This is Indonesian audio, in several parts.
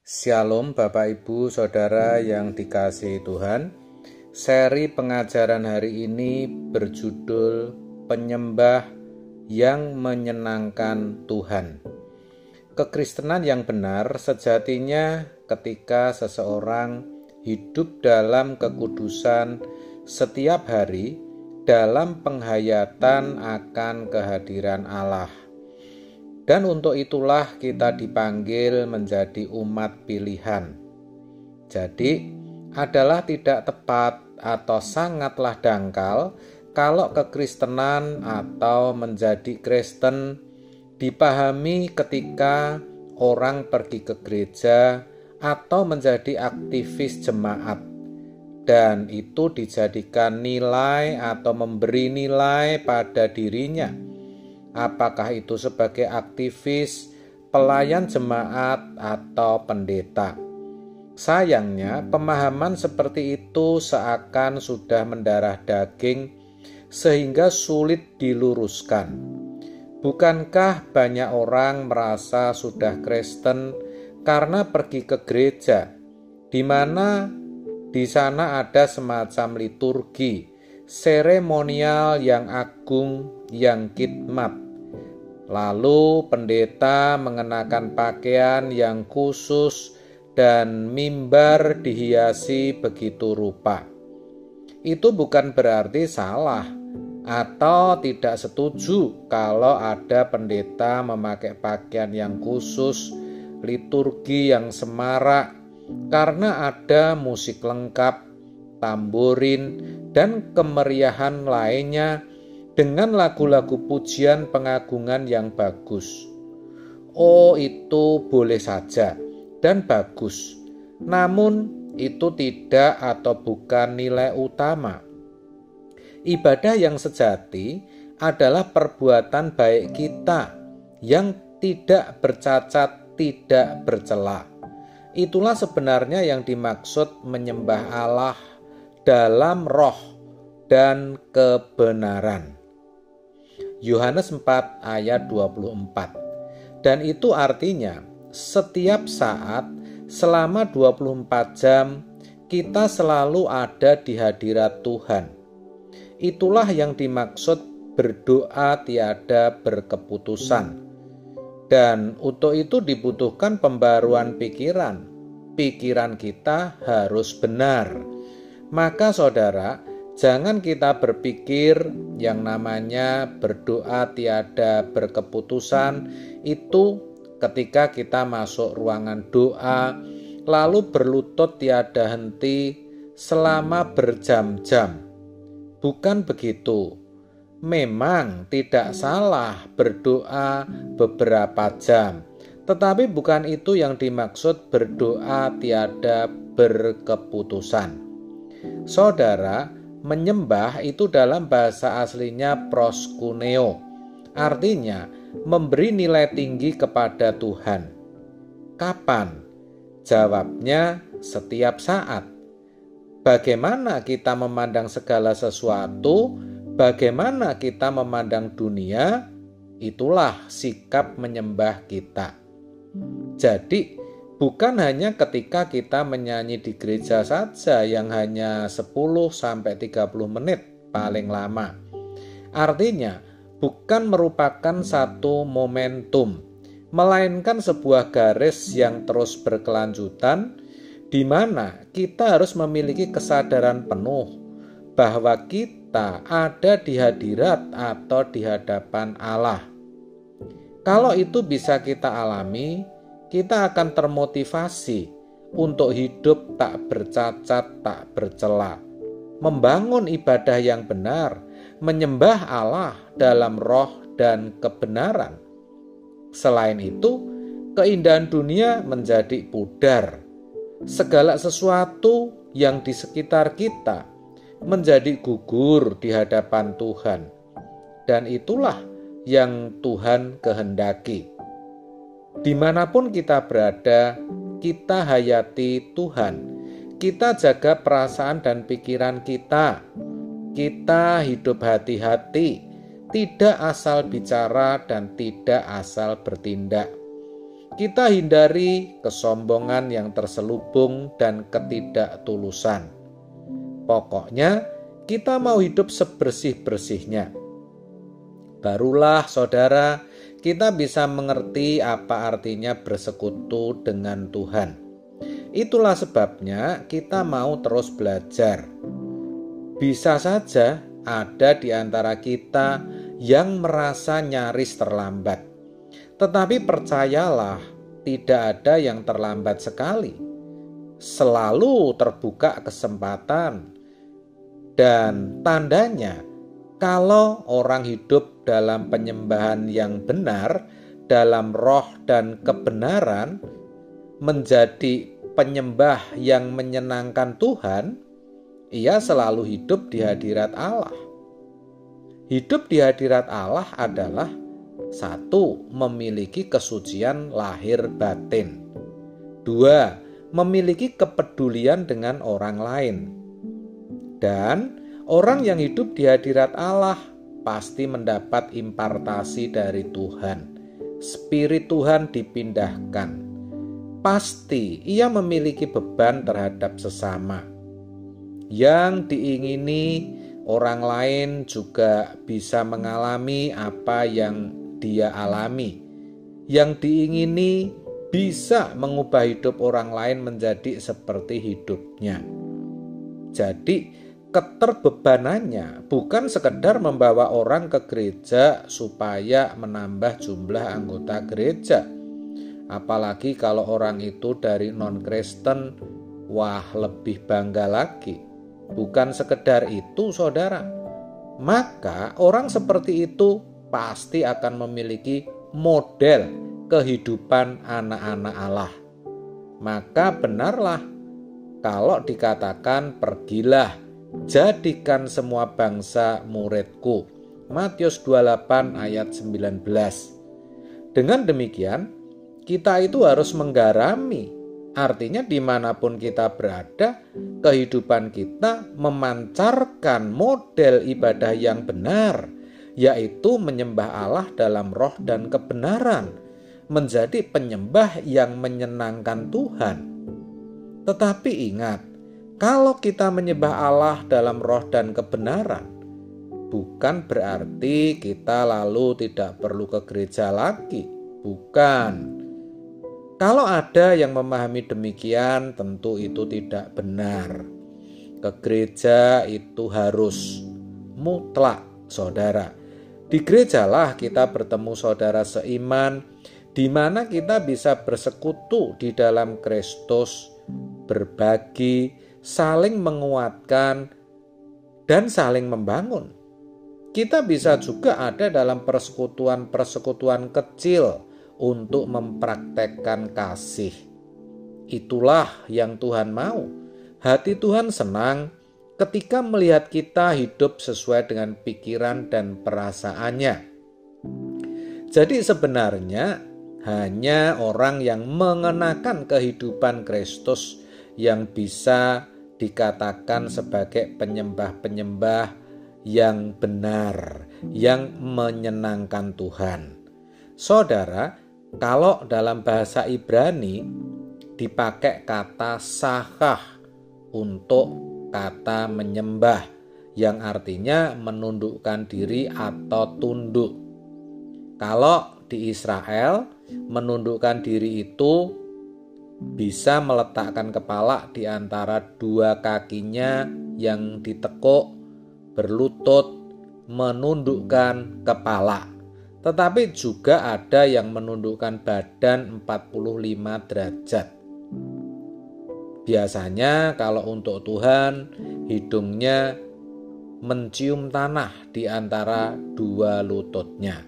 Shalom Bapak Ibu Saudara yang dikasihi Tuhan. Seri pengajaran hari ini berjudul Penyembah yang Menyenangkan Tuhan. Kekristenan yang benar sejatinya ketika seseorang hidup dalam kekudusan setiap hari dalam penghayatan akan kehadiran Allah. Dan untuk itulah kita dipanggil menjadi umat pilihan. Jadi, adalah tidak tepat atau sangatlah dangkal kalau kekristenan atau menjadi Kristen dipahami ketika orang pergi ke gereja atau menjadi aktivis jemaat. Dan itu dijadikan nilai atau memberi nilai pada dirinya. Apakah itu sebagai aktivis, pelayan jemaat, atau pendeta. Sayangnya, pemahaman seperti itu seakan sudah mendarah daging sehingga sulit diluruskan. Bukankah banyak orang merasa sudah Kristen karena pergi ke gereja, di mana di sana ada semacam liturgi, seremonial yang agung, yang khidmat. Lalu pendeta mengenakan pakaian yang khusus dan mimbar dihiasi begitu rupa. Itu bukan berarti salah atau tidak setuju kalau ada pendeta memakai pakaian yang khusus, liturgi yang semarak, karena ada musik lengkap, tamborin, dan kemeriahan lainnya dengan lagu-lagu pujian pengagungan yang bagus. Oh, itu boleh saja dan bagus. Namun itu tidak atau bukan nilai utama. Ibadah yang sejati adalah perbuatan baik kita yang tidak bercacat, tidak bercela. Itulah sebenarnya yang dimaksud menyembah Allah dalam roh dan kebenaran. Yohanes 4 ayat 24. Dan itu artinya setiap saat selama 24 jam kita selalu ada di hadirat Tuhan. Itulah yang dimaksud berdoa tiada berkeputusan. Dan untuk itu dibutuhkan pembaruan pikiran. Pikiran kita harus benar. Maka saudara, jangan kita berpikir yang namanya berdoa tiada berkeputusan itu ketika kita masuk ruangan doa, lalu berlutut tiada henti selama berjam-jam. Bukan begitu. Memang tidak salah berdoa beberapa jam, tetapi bukan itu yang dimaksud berdoa tiada berkeputusan. Saudara, menyembah itu dalam bahasa aslinya proskuneo, artinya memberi nilai tinggi kepada Tuhan. Kapan? Jawabnya setiap saat. Bagaimana kita memandang segala sesuatu, bagaimana kita memandang dunia, itulah sikap menyembah kita. Jadi, bukan hanya ketika kita menyanyi di gereja saja yang hanya 10-30 menit paling lama. Artinya, bukan merupakan satu momentum, melainkan sebuah garis yang terus berkelanjutan, di mana kita harus memiliki kesadaran penuh bahwa kita ada di hadirat atau di hadapan Allah. Kalau itu bisa kita alami, kita akan termotivasi untuk hidup tak bercacat, tak bercela, membangun ibadah yang benar, menyembah Allah dalam roh dan kebenaran. Selain itu, keindahan dunia menjadi pudar. Segala sesuatu yang di sekitar kita menjadi gugur di hadapan Tuhan. Dan itulah yang Tuhan kehendaki. Dimanapun kita berada, kita hayati Tuhan. Kita jaga perasaan dan pikiran kita. Kita hidup hati-hati, tidak asal bicara dan tidak asal bertindak. kita hindari kesombongan yang terselubung dan ketidaktulusan. Pokoknya kita mau hidup sebersih-bersihnya. Barulah saudara, kita bisa mengerti apa artinya bersekutu dengan Tuhan. Itulah sebabnya kita mau terus belajar. Bisa saja ada di antara kita yang merasa nyaris terlambat. Tetapi percayalah, tidak ada yang terlambat sekali. Selalu terbuka kesempatan. Dan tandanya, kalau orang hidup dalam penyembahan yang benar, dalam roh dan kebenaran, menjadi penyembah yang menyenangkan Tuhan, ia selalu hidup di hadirat Allah. Hidup di hadirat Allah adalah satu, memiliki kesucian lahir batin. Dua, memiliki kepedulian dengan orang lain. Dan orang yang hidup di hadirat Allah pasti mendapat impartasi dari Tuhan. Spirit Tuhan dipindahkan. Pasti ia memiliki beban terhadap sesama. Yang diingini orang lain juga bisa mengalami apa yang dia alami. Yang diingini bisa mengubah hidup orang lain menjadi seperti hidupnya. Jadi keterbebanannya bukan sekedar membawa orang ke gereja supaya menambah jumlah anggota gereja. Apalagi kalau orang itu dari non-Kristen, wah lebih bangga lagi. Bukan sekedar itu saudara. Maka orang seperti itu pasti akan memiliki model kehidupan anak-anak Allah. Maka benarlah kalau dikatakan pergilah, jadikan semua bangsa muridku. Matius 28 ayat 19. Dengan demikian, kita itu harus menggarami. Artinya dimanapun kita berada, kehidupan kita memancarkan model ibadah yang benar, yaitu menyembah Allah dalam roh dan kebenaran, menjadi penyembah yang menyenangkan Tuhan. Tetapi ingat, kalau kita menyembah Allah dalam roh dan kebenaran, bukan berarti kita lalu tidak perlu ke gereja lagi. Bukan. Kalau ada yang memahami demikian, tentu itu tidak benar. Ke gereja itu harus mutlak, saudara. Di gerejalah kita bertemu saudara seiman, di mana kita bisa bersekutu di dalam Kristus, berbagi, saling menguatkan, dan saling membangun. Kita bisa juga ada dalam persekutuan-persekutuan kecil untuk mempraktekkan kasih. Itulah yang Tuhan mau. Hati Tuhan senang ketika melihat kita hidup sesuai dengan pikiran dan perasaannya. Jadi sebenarnya hanya orang yang mengenakan kehidupan Kristus yang bisa dikatakan sebagai penyembah-penyembah yang benar, yang menyenangkan Tuhan. Saudara, kalau dalam bahasa Ibrani dipakai kata sakah untuk kata menyembah, yang artinya menundukkan diri atau tunduk. Kalau di Israel, menundukkan diri itu bisa meletakkan kepala di antara dua kakinya yang ditekuk, berlutut, menundukkan kepala. Tetapi juga ada yang menundukkan badan 45 derajat. Biasanya kalau untuk Tuhan, hidungnya mencium tanah di antara dua lututnya.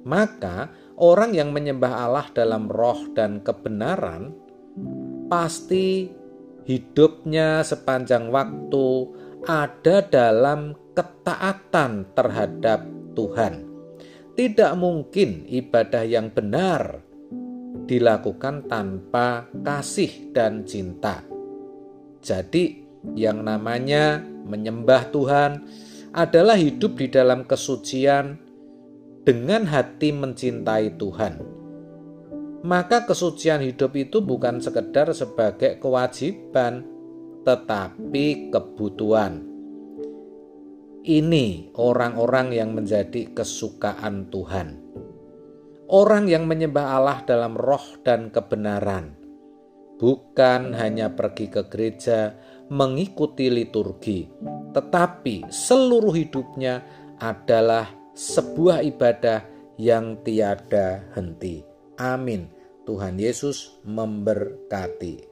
Maka orang yang menyembah Allah dalam roh dan kebenaran, pasti hidupnya sepanjang waktu ada dalam ketaatan terhadap Tuhan. Tidak mungkin ibadah yang benar dilakukan tanpa kasih dan cinta. Jadi yang namanya menyembah Tuhan adalah hidup di dalam kesucian dengan hati mencintai Tuhan. maka kesucian hidup itu bukan sekedar sebagai kewajiban, tetapi kebutuhan. Ini orang-orang yang menjadi kesukaan Tuhan. Orang yang menyembah Allah dalam roh dan kebenaran, bukan hanya pergi ke gereja mengikuti liturgi, tetapi seluruh hidupnya adalah sebuah ibadah yang tiada henti. Amin. Tuhan Yesus memberkati.